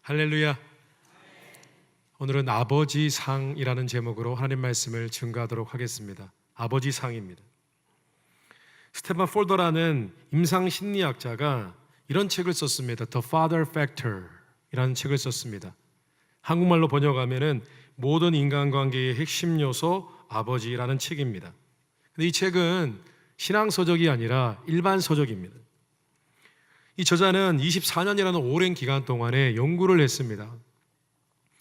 할렐루야. 오늘은 아버지상이라는 제목으로 하나님 말씀을 증거하도록 하겠습니다. 아버지상입니다. 스테판 폴더라는 임상 심리학자가 이런 책을 썼습니다. The Father Factor 이라는 책을 썼습니다. 한국말로 번역하면은 모든 인간관계의 핵심 요소 아버지라는 책입니다. 근데 이 책은 신앙서적이 아니라 일반 서적입니다. 이 저자는 24년이라는 오랜 기간 동안에 연구를 했습니다.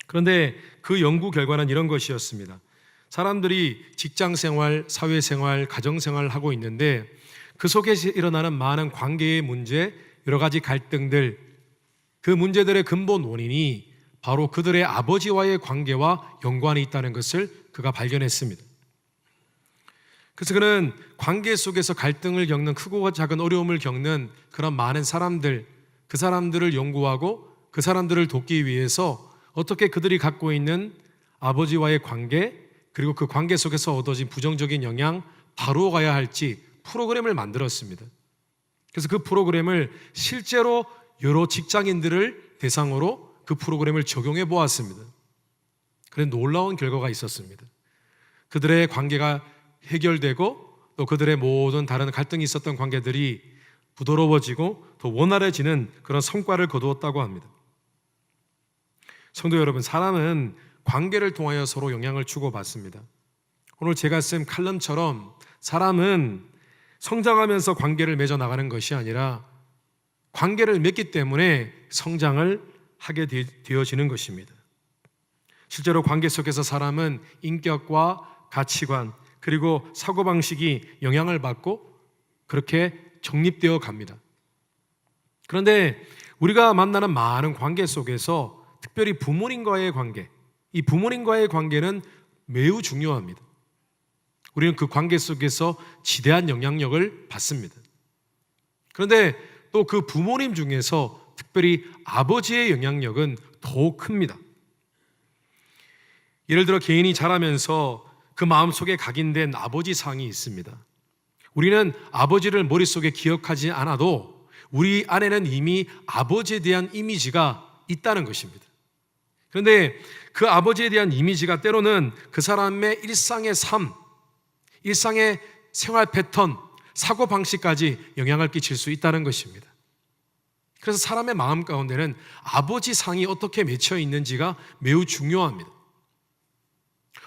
그런데 그 연구 결과는 이런 것이었습니다. 사람들이 직장생활, 사회생활, 가정생활을 하고 있는데 그 속에서 일어나는 많은 관계의 문제, 여러 가지 갈등들, 그 문제들의 근본 원인이 바로 그들의 아버지와의 관계와 연관이 있다는 것을 그가 발견했습니다. 그래서 그는 관계 속에서 갈등을 겪는, 크고 작은 어려움을 겪는 그런 많은 사람들, 그 사람들을 연구하고 그 사람들을 돕기 위해서 어떻게 그들이 갖고 있는 아버지와의 관계, 그리고 그 관계 속에서 얻어진 부정적인 영향 다루어 가야 할지 프로그램을 만들었습니다. 그래서 그 프로그램을 실제로 여러 직장인들을 대상으로 그 프로그램을 적용해 보았습니다. 그런데 놀라운 결과가 있었습니다. 그들의 관계가 해결되고 또 그들의 모든 다른 갈등이 있었던 관계들이 부드러워지고 더 원활해지는 그런 성과를 거두었다고 합니다. 성도 여러분, 사람은 관계를 통하여 서로 영향을 주고받습니다. 오늘 제가 쓴 칼럼처럼 사람은 성장하면서 관계를 맺어 나가는 것이 아니라 관계를 맺기 때문에 성장을 하게 되어지는 것입니다. 실제로 관계 속에서 사람은 인격과 가치관 그리고 사고방식이 영향을 받고 그렇게 정립되어 갑니다. 그런데 우리가 만나는 많은 관계 속에서 특별히 부모님과의 관계, 이 부모님과의 관계는 매우 중요합니다. 우리는 그 관계 속에서 지대한 영향력을 받습니다. 그런데 또 그 부모님 중에서 특별히 아버지의 영향력은 더욱 큽니다. 예를 들어 개인이 자라면서 그 마음속에 각인된 아버지상이 있습니다. 우리는 아버지를 머릿속에 기억하지 않아도 우리 안에는 이미 아버지에 대한 이미지가 있다는 것입니다. 그런데 그 아버지에 대한 이미지가 때로는 그 사람의 일상의 삶, 일상의 생활 패턴, 사고방식까지 영향을 끼칠 수 있다는 것입니다. 그래서 사람의 마음 가운데는 아버지상이 어떻게 맺혀 있는지가 매우 중요합니다.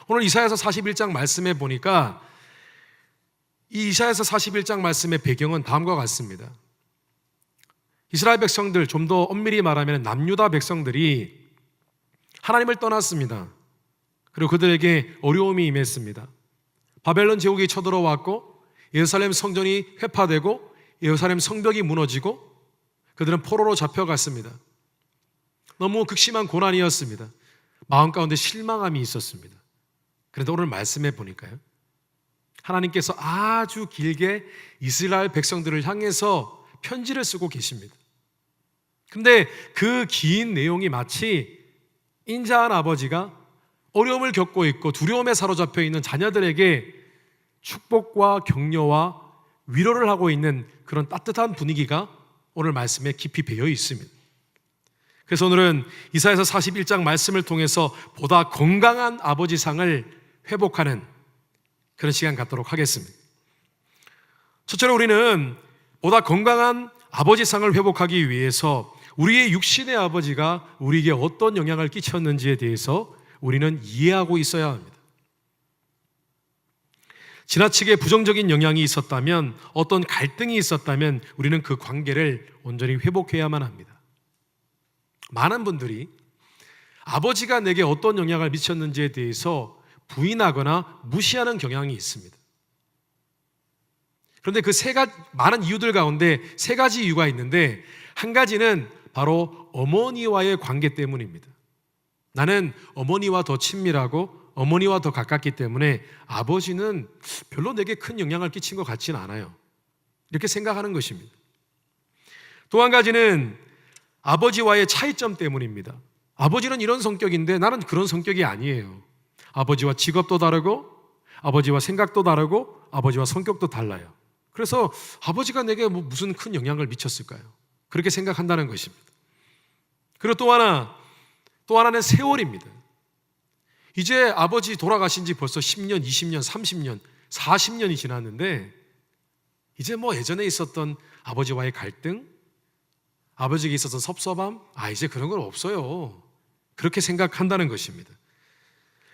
오늘 이사야서 41장 말씀에 보니까 이 이사야서 41장 말씀의 배경은 다음과 같습니다. 이스라엘 백성들, 좀 더 엄밀히 말하면 남유다 백성들이 하나님을 떠났습니다. 그리고 그들에게 어려움이 임했습니다. 바벨론 제국이 쳐들어왔고 예루살렘 성전이 회파되고 예루살렘 성벽이 무너지고 그들은 포로로 잡혀갔습니다. 너무 극심한 고난이었습니다. 마음 가운데 실망함이 있었습니다. 그런데 오늘 말씀해 보니까요, 하나님께서 아주 길게 이스라엘 백성들을 향해서 편지를 쓰고 계십니다. 그런데 그 긴 내용이 마치 인자한 아버지가 어려움을 겪고 있고 두려움에 사로잡혀 있는 자녀들에게 축복과 격려와 위로를 하고 있는 그런 따뜻한 분위기가 오늘 말씀에 깊이 배어 있습니다. 그래서 오늘은 이사야서 41장 말씀을 통해서 보다 건강한 아버지상을 회복하는 그런 시간 갖도록 하겠습니다. 첫째로 우리는 보다 건강한 아버지상을 회복하기 위해서 우리의 육신의 아버지가 우리에게 어떤 영향을 끼쳤는지에 대해서 우리는 이해하고 있어야 합니다. 지나치게 부정적인 영향이 있었다면, 어떤 갈등이 있었다면 우리는 그 관계를 온전히 회복해야만 합니다. 많은 분들이 아버지가 내게 어떤 영향을 미쳤는지에 대해서 부인하거나 무시하는 경향이 있습니다. 그런데 그 많은 이유들 가운데 세 가지 이유가 있는데, 한 가지는 바로 어머니와의 관계 때문입니다. 나는 어머니와 더 친밀하고 어머니와 더 가깝기 때문에 아버지는 별로 내게 큰 영향을 끼친 것 같지는 않아요, 이렇게 생각하는 것입니다. 또 한 가지는 아버지와의 차이점 때문입니다. 아버지는 이런 성격인데 나는 그런 성격이 아니에요. 아버지와 직업도 다르고 아버지와 생각도 다르고 아버지와 성격도 달라요. 그래서 아버지가 내게 무슨 큰 영향을 미쳤을까요? 그렇게 생각한다는 것입니다. 그리고 또 하나는 세월입니다. 이제 아버지 돌아가신 지 벌써 10년, 20년, 30년, 40년이 지났는데 이제 예전에 있었던 아버지와의 갈등, 아버지에게 있었던 섭섭함, 이제 그런 건 없어요. 그렇게 생각한다는 것입니다.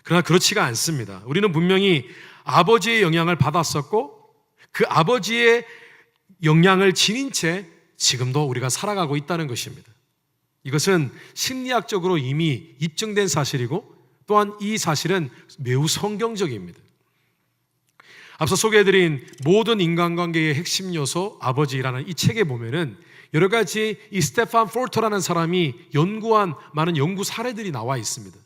그러나 그렇지가 않습니다. 우리는 분명히 아버지의 영향을 받았었고 그 아버지의 영향을 지닌 채 지금도 우리가 살아가고 있다는 것입니다. 이것은 심리학적으로 이미 입증된 사실이고 또한 이 사실은 매우 성경적입니다. 앞서 소개해드린 모든 인간관계의 핵심 요소 아버지라는 이 책에 보면은 여러 가지 이 스테판 폴터라는 사람이 연구한 많은 연구 사례들이 나와 있습니다.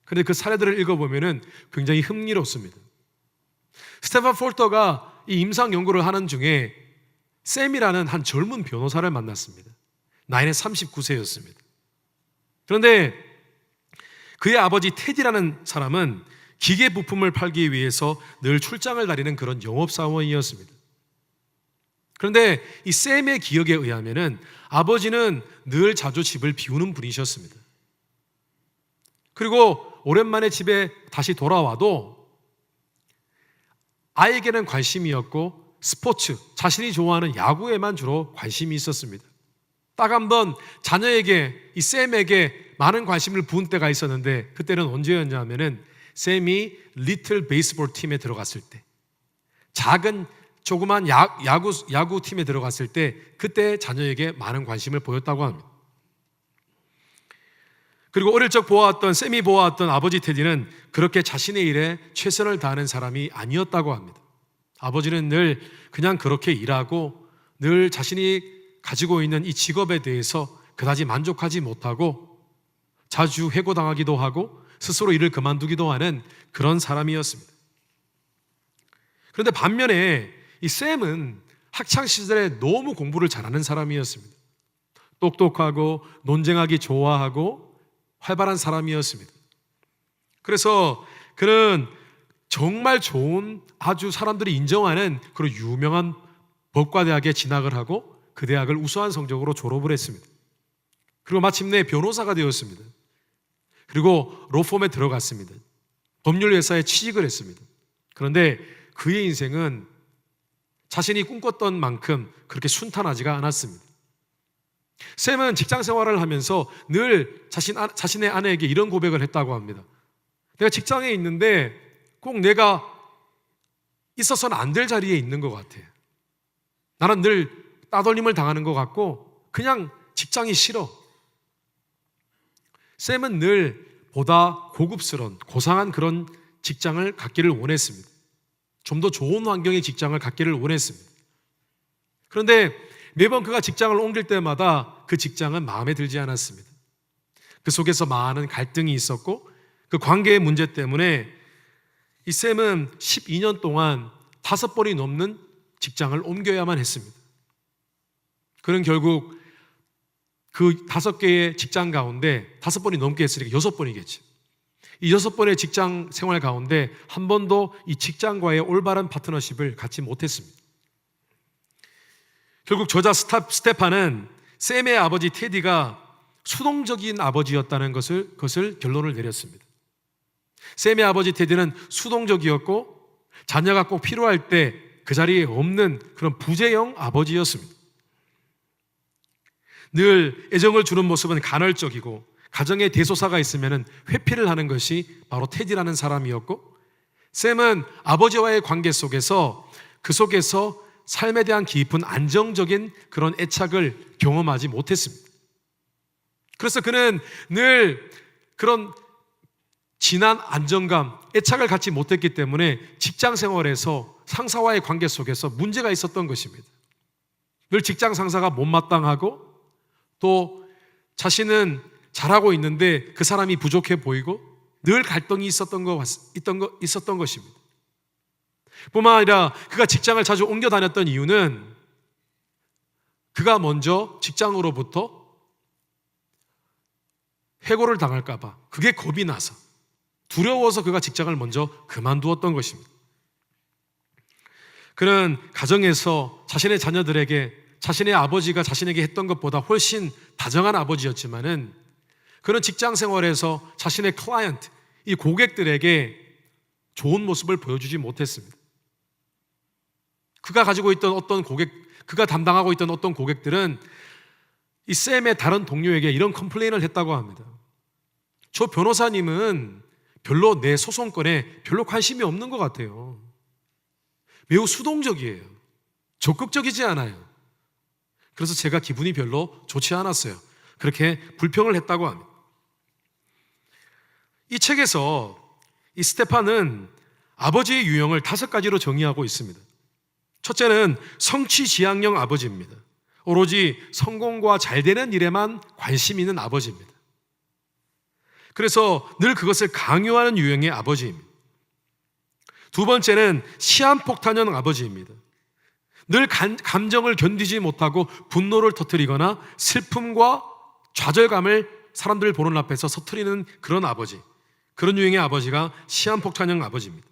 그런데 그 사례들을 읽어보면은 굉장히 흥미롭습니다. 스테판 폴터가 이 임상 연구를 하는 중에 샘이라는 한 젊은 변호사를 만났습니다. 나이는 39세였습니다. 그런데 그의 아버지 테디라는 사람은 기계 부품을 팔기 위해서 늘 출장을 다니는 그런 영업사원이었습니다. 그런데 이 샘의 기억에 의하면은 아버지는 늘 자주 집을 비우는 분이셨습니다. 그리고 오랜만에 집에 다시 돌아와도 아이에게는 관심이었고 스포츠, 자신이 좋아하는 야구에만 주로 관심이 있었습니다. 딱 한 번 자녀에게, 이 샘에게 많은 관심을 부은 때가 있었는데 그때는 언제였냐면은 샘이 리틀 베이스볼 팀에 들어갔을 때, 작은 조그만 야구 팀에 들어갔을 때 그때 자녀에게 많은 관심을 보였다고 합니다. 그리고 어릴 적 샘이 보아왔던 아버지 테디는 그렇게 자신의 일에 최선을 다하는 사람이 아니었다고 합니다. 아버지는 늘 그냥 그렇게 일하고 늘 자신이 가지고 있는 이 직업에 대해서 그다지 만족하지 못하고 자주 해고당하기도 하고 스스로 일을 그만두기도 하는 그런 사람이었습니다. 그런데 반면에 이 샘은 학창시절에 너무 공부를 잘하는 사람이었습니다. 똑똑하고 논쟁하기 좋아하고 활발한 사람이었습니다. 그래서 그는 정말 좋은, 아주 사람들이 인정하는 그런 유명한 법과대학에 진학을 하고 그 대학을 우수한 성적으로 졸업을 했습니다. 그리고 마침내 변호사가 되었습니다. 그리고 로펌에 들어갔습니다. 법률회사에 취직을 했습니다. 그런데 그의 인생은 자신이 꿈꿨던 만큼 그렇게 순탄하지가 않았습니다. 샘은 직장 생활을 하면서 늘 자신의 아내에게 이런 고백을 했다고 합니다. 내가 직장에 있는데 꼭 내가 있어서는 안 될 자리에 있는 것 같아. 나는 늘 따돌림을 당하는 것 같고 그냥 직장이 싫어. 샘은 늘 보다 고급스러운, 고상한 그런 직장을 갖기를 원했습니다. 좀 더 좋은 환경의 직장을 갖기를 원했습니다. 그런데 매번 그가 직장을 옮길 때마다 그 직장은 마음에 들지 않았습니다. 그 속에서 많은 갈등이 있었고 그 관계의 문제 때문에 이 샘은 12년 동안 5번이 넘는 직장을 옮겨야만 했습니다. 그는 결국 그 5개의 직장 가운데 5번이 넘게 했으니까 6번이겠죠. 이 6번의 직장 생활 가운데 한 번도 이 직장과의 올바른 파트너십을 갖지 못했습니다. 결국 저자 스테판은 샘의 아버지 테디가 수동적인 아버지였다는 그것을 결론을 내렸습니다. 샘의 아버지 테디는 수동적이었고 자녀가 꼭 필요할 때 그 자리에 없는 그런 부재형 아버지였습니다. 늘 애정을 주는 모습은 간헐적이고 가정에 대소사가 있으면 회피를 하는 것이 바로 테디라는 사람이었고 샘은 아버지와의 관계 속에서 그 속에서 삶에 대한 깊은 안정적인 그런 애착을 경험하지 못했습니다. 그래서 그는 늘 그런 진한 안정감, 애착을 갖지 못했기 때문에 직장 생활에서 상사와의 관계 속에서 문제가 있었던 것입니다. 늘 직장 상사가 못마땅하고 또 자신은 잘하고 있는데 그 사람이 부족해 보이고 늘 갈등이 있었던 것입니다. 뿐만 아니라 그가 직장을 자주 옮겨 다녔던 이유는 그가 먼저 직장으로부터 해고를 당할까 봐 그게 겁이 나서 두려워서 그가 직장을 먼저 그만두었던 것입니다. 그는 가정에서 자신의 자녀들에게 자신의 아버지가 자신에게 했던 것보다 훨씬 다정한 아버지였지만은 그는 직장 생활에서 자신의 클라이언트, 이 고객들에게 좋은 모습을 보여주지 못했습니다. 그가 담당하고 있던 어떤 고객들은 이 샘의 다른 동료에게 이런 컴플레인을 했다고 합니다. 저 변호사님은 별로 내 소송건에 별로 관심이 없는 것 같아요. 매우 수동적이에요. 적극적이지 않아요. 그래서 제가 기분이 별로 좋지 않았어요. 그렇게 불평을 했다고 합니다. 이 책에서 이 스테판은 아버지의 유형을 5가지로 정의하고 있습니다. 첫째는 성취지향형 아버지입니다. 오로지 성공과 잘 되는 일에만 관심 있는 아버지입니다. 그래서 늘 그것을 강요하는 유형의 아버지입니다. 두 번째는 시한폭탄형 아버지입니다. 늘 감정을 견디지 못하고 분노를 터뜨리거나 슬픔과 좌절감을 사람들 보는 앞에서 터뜨리는 그런 아버지, 그런 유형의 아버지가 시한폭탄형 아버지입니다.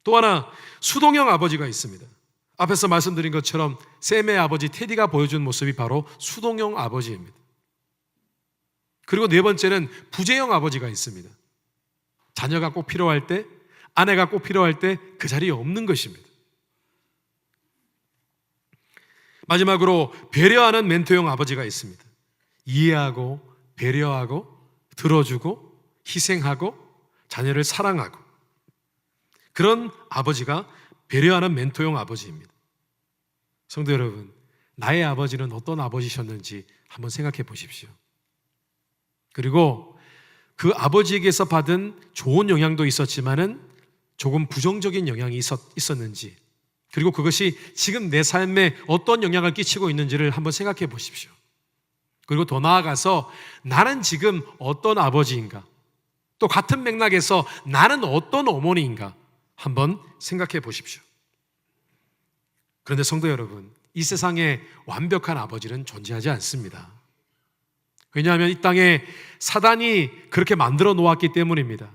또 하나 수동형 아버지가 있습니다. 앞에서 말씀드린 것처럼 샘의 아버지 테디가 보여준 모습이 바로 수동형 아버지입니다. 그리고 네 번째는 부재형 아버지가 있습니다. 자녀가 꼭 필요할 때, 아내가 꼭 필요할 때 그 자리에 없는 것입니다. 마지막으로 배려하는 멘토형 아버지가 있습니다. 이해하고 배려하고 들어주고 희생하고 자녀를 사랑하고 그런 아버지가 배려하는 멘토형 아버지입니다. 성도 여러분, 나의 아버지는 어떤 아버지셨는지 한번 생각해 보십시오. 그리고 그 아버지에게서 받은 좋은 영향도 있었지만은 조금 부정적인 영향이 있었는지, 그리고 그것이 지금 내 삶에 어떤 영향을 끼치고 있는지를 한번 생각해 보십시오. 그리고 더 나아가서 나는 지금 어떤 아버지인가, 또 같은 맥락에서 나는 어떤 어머니인가 한번 생각해 보십시오. 그런데 성도 여러분, 이 세상에 완벽한 아버지는 존재하지 않습니다. 왜냐하면 이 땅에 사단이 그렇게 만들어 놓았기 때문입니다.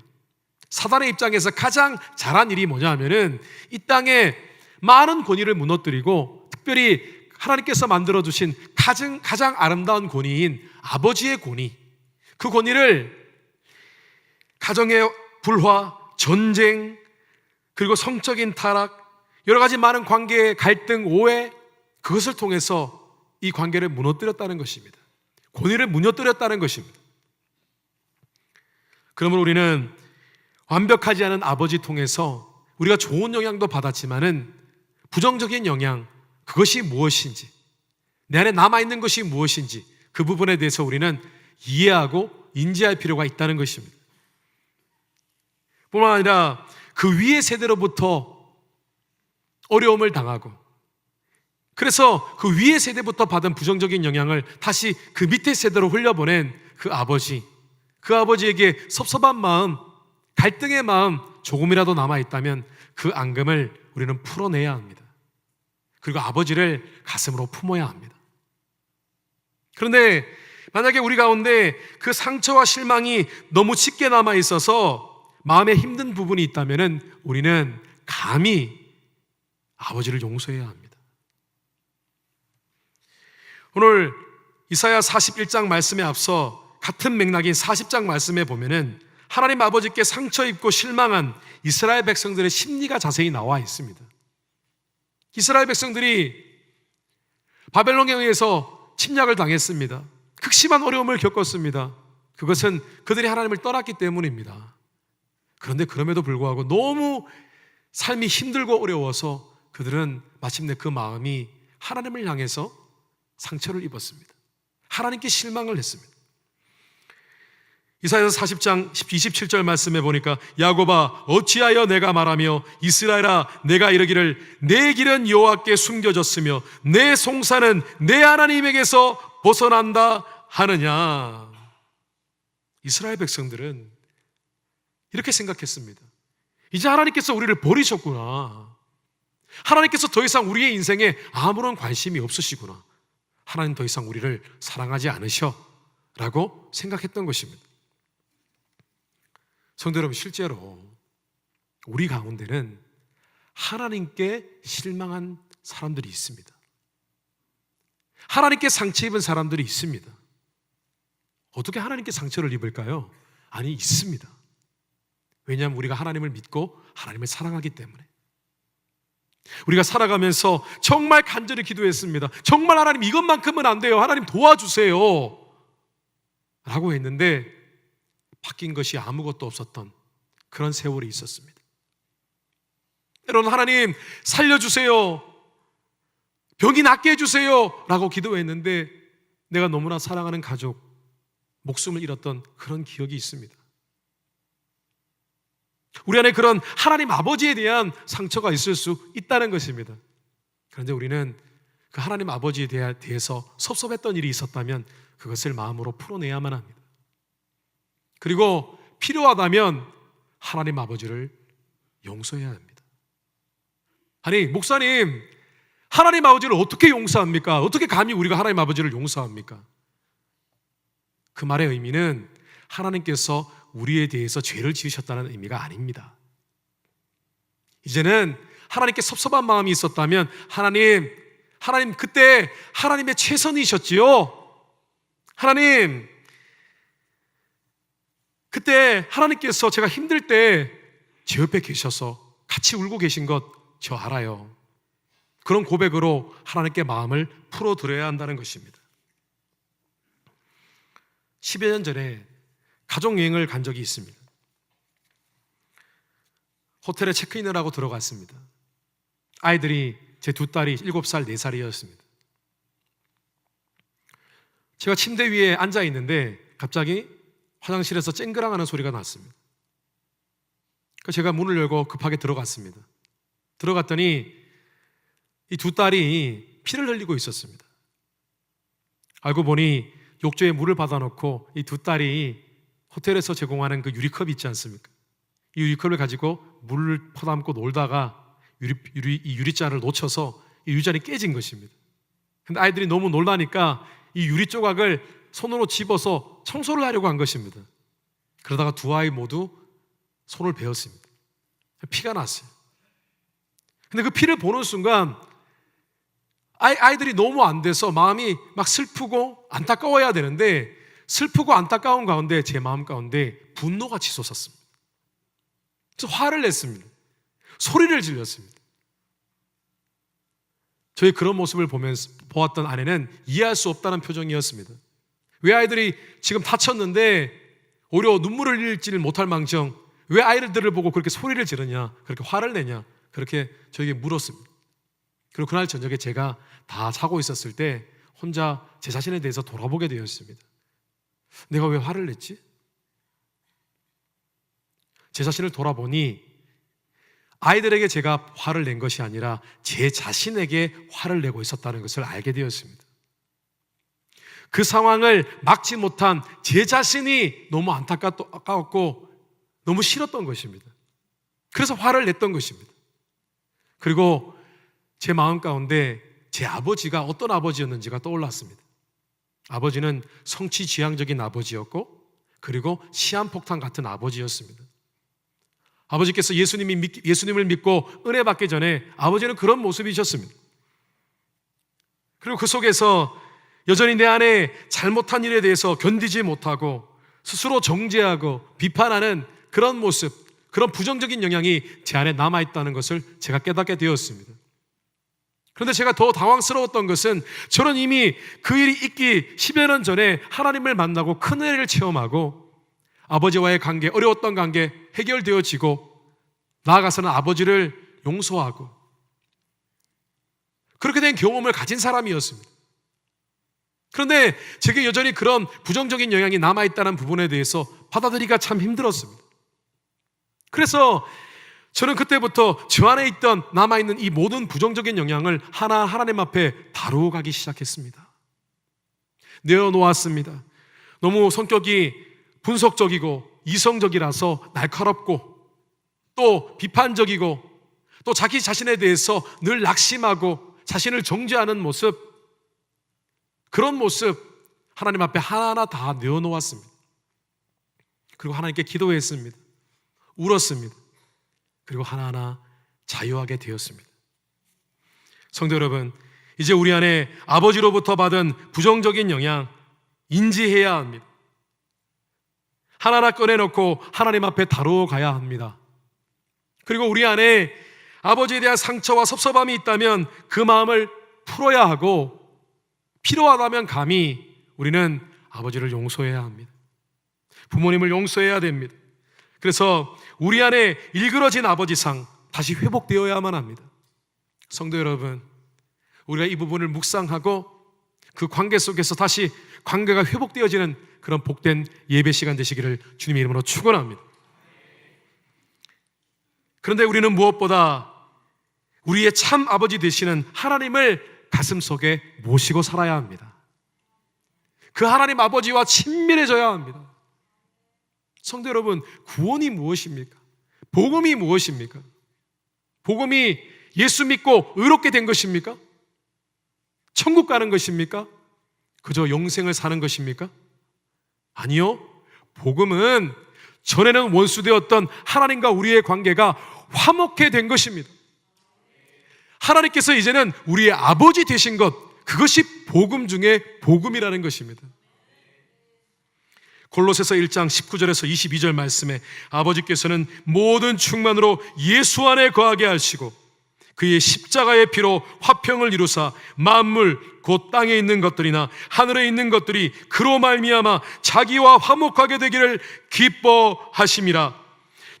사단의 입장에서 가장 잘한 일이 뭐냐 하면은 이 땅에 많은 권위를 무너뜨리고, 특별히 하나님께서 만들어주신 가장 아름다운 권위인 아버지의 권위, 그 권위를 가정의 불화, 전쟁, 그리고 성적인 타락, 여러 가지 많은 관계의 갈등, 오해, 그것을 통해서 이 관계를 무너뜨렸다는 것입니다. 권위를 무너뜨렸다는 것입니다. 그러므로 우리는 완벽하지 않은 아버지 통해서 우리가 좋은 영향도 받았지만은 부정적인 영향, 그것이 무엇인지, 내 안에 남아있는 것이 무엇인지 그 부분에 대해서 우리는 이해하고 인지할 필요가 있다는 것입니다. 뿐만 아니라 그 위의 세대로부터 어려움을 당하고, 그래서 그 위의 세대부터 받은 부정적인 영향을 다시 그 밑에 세대로 흘려보낸 그 아버지에게 섭섭한 마음, 갈등의 마음 조금이라도 남아있다면 그 앙금을 우리는 풀어내야 합니다. 그리고 아버지를 가슴으로 품어야 합니다. 그런데 만약에 우리 가운데 그 상처와 실망이 너무 짙게 남아있어서 마음에 힘든 부분이 있다면 우리는 감히 아버지를 용서해야 합니다. 오늘 이사야 41장 말씀에 앞서 같은 맥락인 40장 말씀에 보면은 하나님 아버지께 상처 입고 실망한 이스라엘 백성들의 심리가 자세히 나와 있습니다. 이스라엘 백성들이 바벨론에 의해서 침략을 당했습니다. 극심한 어려움을 겪었습니다. 그것은 그들이 하나님을 떠났기 때문입니다. 그런데 그럼에도 불구하고 너무 삶이 힘들고 어려워서 그들은 마침내 그 마음이 하나님을 향해서 상처를 입었습니다. 하나님께 실망을 했습니다. 이사야서 40장 27절 말씀에 보니까 야곱아 어찌하여 내가 말하며 이스라엘아 내가 이르기를 내 길은 여호와께 숨겨졌으며 내 송사는 내 하나님에게서 벗어난다 하느냐. 이스라엘 백성들은 이렇게 생각했습니다. 이제 하나님께서 우리를 버리셨구나. 하나님께서 더 이상 우리의 인생에 아무런 관심이 없으시구나. 하나님 더 이상 우리를 사랑하지 않으셔 라고 생각했던 것입니다. 성도 여러분, 실제로 우리 가운데는 하나님께 실망한 사람들이 있습니다. 하나님께 상처 입은 사람들이 있습니다. 어떻게 하나님께 상처를 입을까요? 아니, 있습니다. 왜냐하면 우리가 하나님을 믿고 하나님을 사랑하기 때문에. 우리가 살아가면서 정말 간절히 기도했습니다. 정말 하나님 이것만큼은 안 돼요. 하나님 도와주세요 라고 했는데 바뀐 것이 아무것도 없었던 그런 세월이 있었습니다. 때로는 하나님 살려주세요, 병이 낫게 해주세요 라고 기도했는데 내가 너무나 사랑하는 가족, 목숨을 잃었던 그런 기억이 있습니다. 우리 안에 그런 하나님 아버지에 대한 상처가 있을 수 있다는 것입니다. 그런데 우리는 그 하나님 아버지에 대해서 섭섭했던 일이 있었다면 그것을 마음으로 풀어내야만 합니다. 그리고 필요하다면 하나님 아버지를 용서해야 합니다. 아니, 목사님, 하나님 아버지를 어떻게 용서합니까? 어떻게 감히 우리가 하나님 아버지를 용서합니까? 그 말의 의미는 하나님께서 우리에 대해서 죄를 지으셨다는 의미가 아닙니다. 이제는 하나님께 섭섭한 마음이 있었다면 하나님 그때 하나님의 최선이셨지요. 하나님, 그때 하나님께서 제가 힘들 때 제 옆에 계셔서 같이 울고 계신 것 저 알아요. 그런 고백으로 하나님께 마음을 풀어드려야 한다는 것입니다. 10여 년 전에 가족여행을 간 적이 있습니다. 호텔에 체크인을 하고 들어갔습니다. 아이들이, 제 두 딸이 7살, 4살이었습니다. 제가 침대 위에 앉아 있는데 갑자기 화장실에서 쨍그랑하는 소리가 났습니다. 그래서 제가 문을 열고 급하게 들어갔습니다. 들어갔더니 이 두 딸이 피를 흘리고 있었습니다. 알고 보니 욕조에 물을 받아놓고 이 두 딸이 호텔에서 제공하는 그 유리컵 있지 않습니까? 이 유리컵을 가지고 물을 퍼담고 놀다가 이 유리잔을 놓쳐서 이 유리잔이 깨진 것입니다. 근데 아이들이 너무 놀라니까 이 유리 조각을 손으로 집어서 청소를 하려고 한 것입니다. 그러다가 두 아이 모두 손을 베었습니다. 피가 났어요. 근데 그 피를 보는 순간 아이들이 너무 안 돼서 마음이 막 슬프고 안타까워야 되는데 슬프고 안타까운 가운데 제 마음 가운데 분노가 치솟았습니다. 그래서 화를 냈습니다. 소리를 질렀습니다. 저희 그런 모습을 보았던 아내는 이해할 수 없다는 표정이었습니다. 왜 아이들이 지금 다쳤는데 오히려 눈물을 흘리지를 못할 망정 왜 아이들을 보고 그렇게 소리를 지르냐, 그렇게 화를 내냐, 그렇게 저에게 물었습니다. 그리고 그날 저녁에 제가 다 자고 있었을 때 혼자 제 자신에 대해서 돌아보게 되었습니다. 내가 왜 화를 냈지? 제 자신을 돌아보니 아이들에게 제가 화를 낸 것이 아니라 제 자신에게 화를 내고 있었다는 것을 알게 되었습니다. 그 상황을 막지 못한 제 자신이 너무 안타까웠고 너무 싫었던 것입니다. 그래서 화를 냈던 것입니다. 그리고 제 마음 가운데 제 아버지가 어떤 아버지였는지가 떠올랐습니다. 아버지는 성취지향적인 아버지였고 그리고 시한폭탄 같은 아버지였습니다. 아버지께서 예수님을 믿고 은혜 받기 전에 아버지는 그런 모습이셨습니다. 그리고 그 속에서 여전히 내 안에 잘못한 일에 대해서 견디지 못하고 스스로 정죄하고 비판하는 그런 모습, 그런 부정적인 영향이 제 안에 남아있다는 것을 제가 깨닫게 되었습니다. 그런데 제가 더 당황스러웠던 것은 저는 이미 그 일이 있기 10여 년 전에 하나님을 만나고 큰 은혜를 체험하고 아버지와의 관계, 어려웠던 관계 해결되어지고 나아가서는 아버지를 용서하고 그렇게 된 경험을 가진 사람이었습니다. 그런데 제게 여전히 그런 부정적인 영향이 남아있다는 부분에 대해서 받아들이기가 참 힘들었습니다. 그래서 저는 그때부터 저 안에 있던 남아있는 이 모든 부정적인 영향을 하나님 앞에 다루어 가기 시작했습니다. 내어놓았습니다. 너무 성격이 분석적이고 이성적이라서 날카롭고 또 비판적이고 또 자기 자신에 대해서 늘 낙심하고 자신을 정죄하는 모습, 그런 모습 하나님 앞에 하나하나 다 내어놓았습니다. 그리고 하나님께 기도했습니다. 울었습니다. 그리고 하나하나 자유하게 되었습니다. 성도 여러분, 이제 우리 안에 아버지로부터 받은 부정적인 영향 인지해야 합니다. 하나하나 꺼내놓고 하나님 앞에 다루어 가야 합니다. 그리고 우리 안에 아버지에 대한 상처와 섭섭함이 있다면 그 마음을 풀어야 하고, 필요하다면 감히 우리는 아버지를 용서해야 합니다. 부모님을 용서해야 됩니다. 그래서 우리 안에 일그러진 아버지상 다시 회복되어야만 합니다. 성도 여러분, 우리가 이 부분을 묵상하고 그 관계 속에서 다시 관계가 회복되어지는 그런 복된 예배 시간 되시기를 주님의 이름으로 축원합니다. 그런데 우리는 무엇보다 우리의 참 아버지 되시는 하나님을 가슴속에 모시고 살아야 합니다. 그 하나님 아버지와 친밀해져야 합니다. 성도 여러분, 구원이 무엇입니까? 복음이 무엇입니까? 복음이 예수 믿고 의롭게 된 것입니까? 천국 가는 것입니까? 그저 영생을 사는 것입니까? 아니요. 복음은 전에는 원수되었던 하나님과 우리의 관계가 화목해 된 것입니다. 하나님께서 이제는 우리의 아버지 되신 것, 그것이 복음 중에 복음이라는 것입니다. 골로새서 1장 19절에서 22절 말씀에 아버지께서는 모든 충만으로 예수 안에 거하게 하시고 그의 십자가의 피로 화평을 이루사 만물 곧 땅에 있는 것들이나 하늘에 있는 것들이 그로 말미암아 자기와 화목하게 되기를 기뻐하심이라.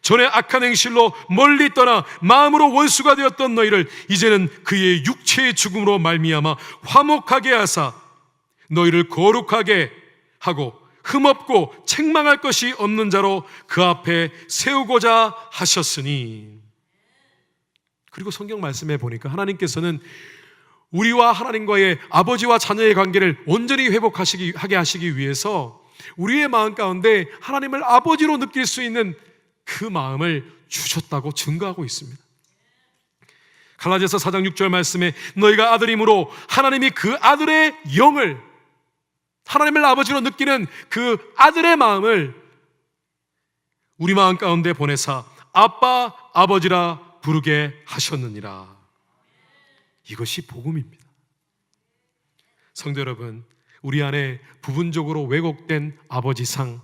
전에 악한 행실로 멀리 떠나 마음으로 원수가 되었던 너희를 이제는 그의 육체의 죽음으로 말미암아 화목하게 하사 너희를 거룩하게 하고 흠없고 책망할 것이 없는 자로 그 앞에 세우고자 하셨으니. 그리고 성경 말씀에 보니까 하나님께서는 우리와 하나님과의 아버지와 자녀의 관계를 온전히 회복하게 하시기 위해서 우리의 마음 가운데 하나님을 아버지로 느낄 수 있는 그 마음을 주셨다고 증거하고 있습니다. 갈라디아서 4장 6절 말씀에 너희가 아들이므로 하나님이 그 아들의 영을, 하나님을 아버지로 느끼는 그 아들의 마음을 우리 마음 가운데 보내사 아빠 아버지라 부르게 하셨느니라. 이것이 복음입니다. 성도 여러분, 우리 안에 부분적으로 왜곡된 아버지상,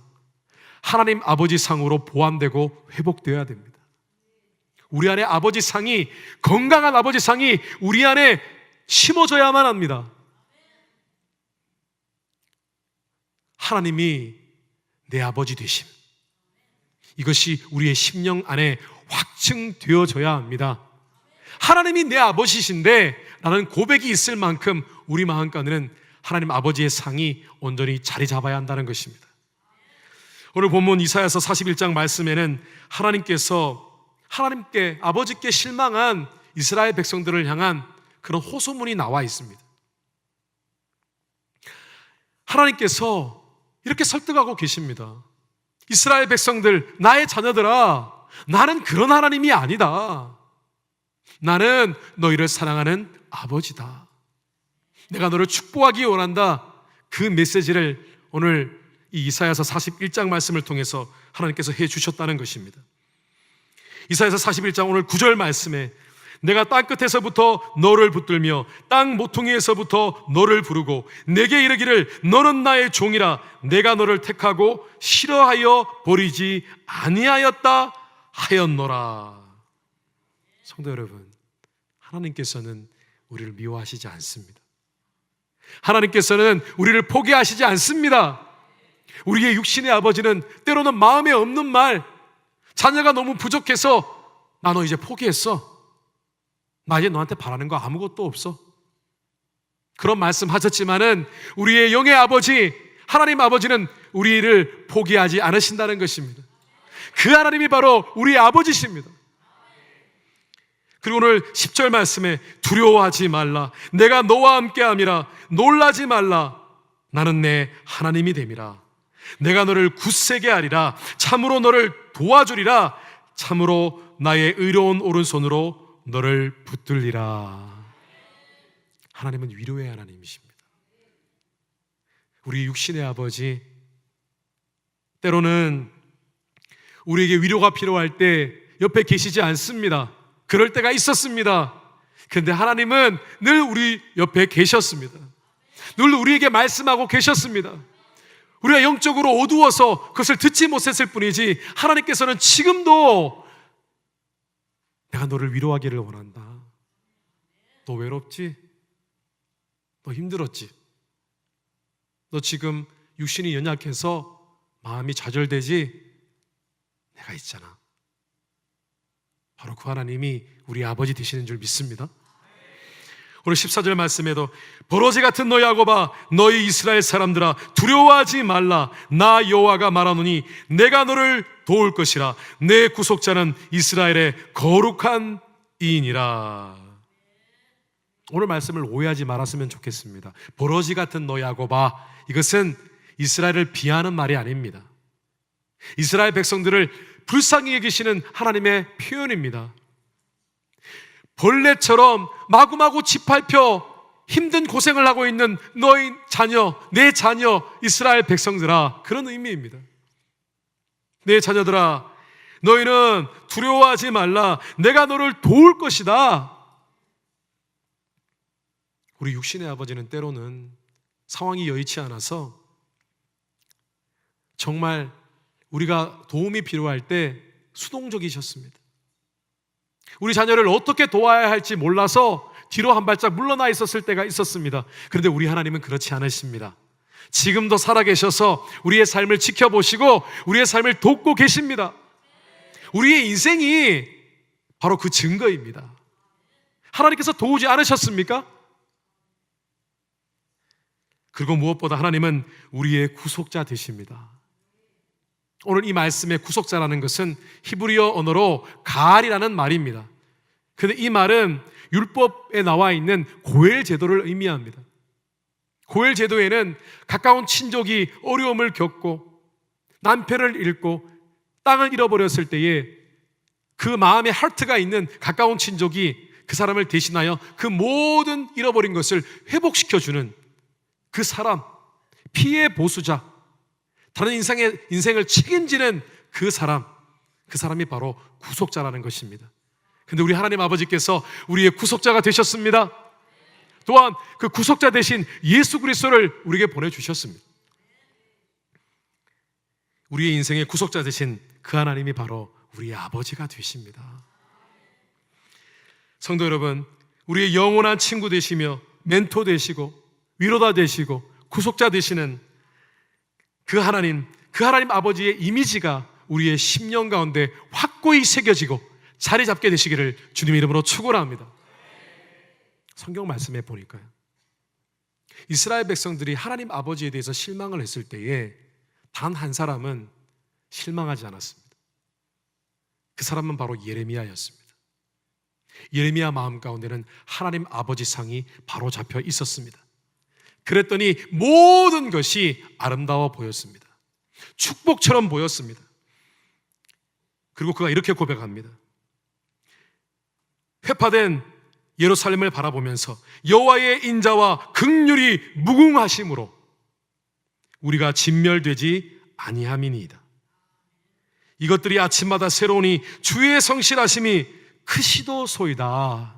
하나님 아버지상으로 보완되고 회복되어야 됩니다. 우리 안에 아버지상이, 건강한 아버지상이 우리 안에 심어져야만 합니다. 하나님이 내 아버지 되심, 이것이 우리의 심령 안에 확증되어져야 합니다. 하나님이 내 아버지신데 라는 고백이 있을 만큼 우리 마음 가운데는 하나님 아버지의 상이 온전히 자리 잡아야 한다는 것입니다. 오늘 본문 이사야서 41장 말씀에는 하나님께 아버지께 실망한 이스라엘 백성들을 향한 그런 호소문이 나와 있습니다. 하나님께서 이렇게 설득하고 계십니다. 이스라엘 백성들, 나의 자녀들아, 나는 그런 하나님이 아니다. 나는 너희를 사랑하는 아버지다. 내가 너를 축복하기 원한다. 그 메시지를 오늘 이 이사야서 41장 말씀을 통해서 하나님께서 해주셨다는 것입니다. 이사야서 41장 오늘 9절 말씀에 내가 땅끝에서부터 너를 붙들며 땅 모퉁이에서부터 너를 부르고 내게 이르기를 너는 나의 종이라. 내가 너를 택하고 싫어하여 버리지 아니하였다 하였노라. 성도 여러분, 하나님께서는 우리를 미워하시지 않습니다. 하나님께서는 우리를 포기하시지 않습니다. 우리의 육신의 아버지는 때로는 마음에 없는 말, 자녀가 너무 부족해서 나 너 이제 포기했어, 나 이제 너한테 바라는 거 아무것도 없어, 그런 말씀 하셨지만은 우리의 영의 아버지 하나님 아버지는 우리를 포기하지 않으신다는 것입니다. 그 하나님이 바로 우리의 아버지십니다. 그리고 오늘 10절 말씀에 두려워하지 말라. 내가 너와 함께함이라. 놀라지 말라. 나는 내 하나님이 됨이라. 내가 너를 굳세게 하리라. 참으로 너를 도와주리라. 참으로 나의 의로운 오른손으로 너를 붙들리라. 하나님은 위로의 하나님이십니다. 우리 육신의 아버지, 때로는 우리에게 위로가 필요할 때 옆에 계시지 않습니다. 그럴 때가 있었습니다. 그런데 하나님은 늘 우리 옆에 계셨습니다. 늘 우리에게 말씀하고 계셨습니다. 우리가 영적으로 어두워서 그것을 듣지 못했을 뿐이지 하나님께서는 지금도 내가 너를 위로하기를 원한다. 너 외롭지? 너 힘들었지? 너 지금 육신이 연약해서 마음이 좌절되지? 내가 있잖아. 바로 그 하나님이 우리 아버지 되시는 줄 믿습니다. 오늘 14절 말씀에도 버러지 같은 너희 야곱아 너희 이스라엘 사람들아 두려워하지 말라. 나 여호와가 말하노니 내가 너를 도울 것이라. 내 구속자는 이스라엘의 거룩한 이인이라. 오늘 말씀을 오해하지 말았으면 좋겠습니다. 버러지 같은 너희 야곱아, 이것은 이스라엘을 비하하는 말이 아닙니다. 이스라엘 백성들을 불쌍히 여기시는 하나님의 표현입니다. 벌레처럼 마구마구 짓밟혀 힘든 고생을 하고 있는 너희 자녀, 내 자녀 이스라엘 백성들아, 그런 의미입니다. 내 자녀들아, 너희는 두려워하지 말라. 내가 너를 도울 것이다. 우리 육신의 아버지는 때로는 상황이 여의치 않아서 정말 우리가 도움이 필요할 때 수동적이셨습니다. 우리 자녀를 어떻게 도와야 할지 몰라서 뒤로 한 발짝 물러나 있었을 때가 있었습니다. 그런데 우리 하나님은 그렇지 않으십니다. 지금도 살아계셔서 우리의 삶을 지켜보시고 우리의 삶을 돕고 계십니다. 우리의 인생이 바로 그 증거입니다. 하나님께서 도우지 않으셨습니까? 그리고 무엇보다 하나님은 우리의 구속자 되십니다. 오늘 이 말씀의 구속자라는 것은 히브리어 언어로 가알이라는 말입니다. 그런데 이 말은 율법에 나와 있는 고엘 제도를 의미합니다. 고엘 제도에는 가까운 친족이 어려움을 겪고 남편을 잃고 땅을 잃어버렸을 때에 그 마음에 하트가 있는 가까운 친족이 그 사람을 대신하여 그 모든 잃어버린 것을 회복시켜주는 그 사람, 피해 보수자, 다른 인생을 책임지는 그 사람이 바로 구속자라는 것입니다. 그런데 우리 하나님 아버지께서 우리의 구속자가 되셨습니다. 또한 그 구속자 대신 예수 그리스도를 우리에게 보내주셨습니다. 우리의 인생의 구속자 되신 그 하나님이 바로 우리의 아버지가 되십니다. 성도 여러분, 우리의 영원한 친구 되시며 멘토 되시고 위로다 되시고 구속자 되시는 그 하나님 아버지의 이미지가 우리의 심령 가운데 확고히 새겨지고 자리 잡게 되시기를 주님의 이름으로 축원합니다. 성경 말씀에 보니까요, 이스라엘 백성들이 하나님 아버지에 대해서 실망을 했을 때에 단 한 사람은 실망하지 않았습니다. 그 사람은 바로 예레미야였습니다. 예레미야 마음 가운데는 하나님 아버지 상이 바로 잡혀 있었습니다. 그랬더니 모든 것이 아름다워 보였습니다. 축복처럼 보였습니다. 그리고 그가 이렇게 고백합니다. 회파된 예루살렘을 바라보면서 여호와의 인자와 긍휼이 무궁하심으로 우리가 진멸되지 아니함이니이다. 이것들이 아침마다 새로우니 주의 성실하심이 크시도소이다.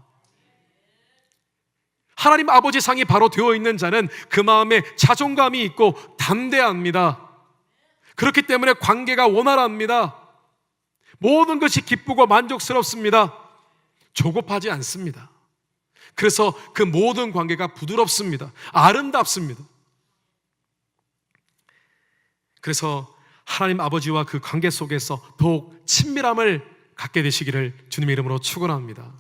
하나님 아버지 상이 바로 되어 있는 자는 그 마음에 자존감이 있고 담대합니다. 그렇기 때문에 관계가 원활합니다. 모든 것이 기쁘고 만족스럽습니다. 조급하지 않습니다. 그래서 그 모든 관계가 부드럽습니다. 아름답습니다. 그래서 하나님 아버지와 그 관계 속에서 더욱 친밀함을 갖게 되시기를 주님의 이름으로 축원합니다.